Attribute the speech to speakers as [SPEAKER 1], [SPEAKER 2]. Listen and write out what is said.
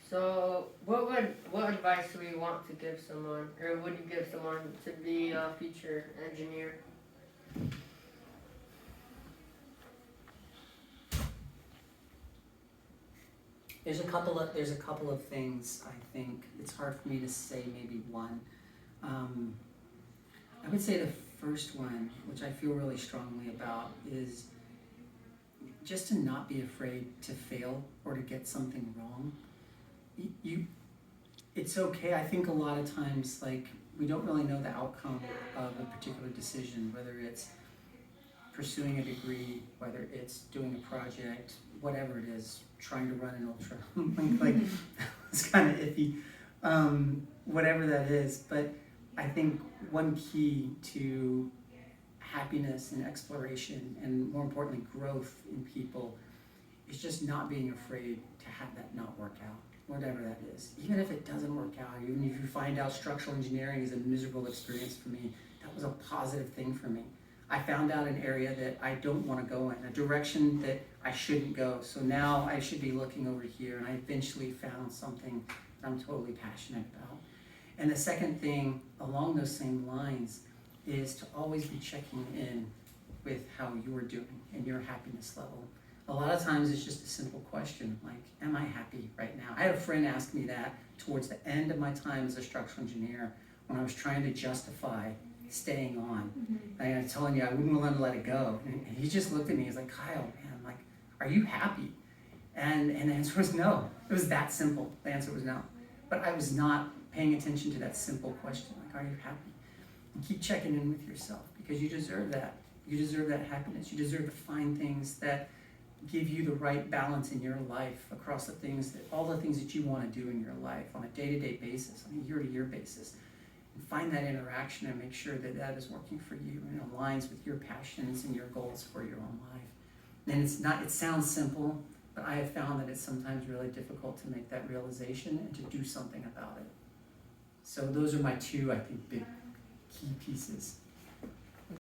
[SPEAKER 1] So, what advice do we want to give someone, or would you give someone to be a future engineer?
[SPEAKER 2] There's a couple of things. I think it's hard for me to say maybe one. I would say the first one, which I feel really strongly about, is just to not be afraid to fail or to get something wrong. It's okay. I think a lot of times, like, we don't really know the outcome of a particular decision, whether it's pursuing a degree, whether it's doing a project, whatever it is, trying to run an ultra. like it's kind of iffy, whatever that is. But I think one key to happiness and exploration, and more importantly, growth in people, is just not being afraid to have that not work out, whatever that is. Even if it doesn't work out, even if you find out structural engineering is a miserable experience for me, that was a positive thing for me. I found out an area that I don't want to go in, a direction that I shouldn't go. So now I should be looking over here, and I eventually found something that I'm totally passionate about. And the second thing along those same lines is to always be checking in with how you're doing and your happiness level. A lot of times it's just a simple question like, am I happy right now? I had a friend ask me that towards the end of my time as a structural engineer when I was trying to justify staying on. And I'm telling you, I wouldn't want to let it go. And he just looked at me, he's like, Kyle, man, like, are you happy? And the answer was no. It was that simple. The answer was no. But I was not paying attention to that simple question, like, are you happy? And keep checking in with yourself, because you deserve that. You deserve that happiness. You deserve to find things that give you the right balance in your life across the things all the things that you want to do in your life on a day-to-day basis, on a year-to-year basis. And find that interaction and make sure that that is working for you and aligns with your passions and your goals for your own life. And it sounds simple, but I have found that it's sometimes really difficult to make that realization and to do something about it. So those are my two, I think, big key pieces.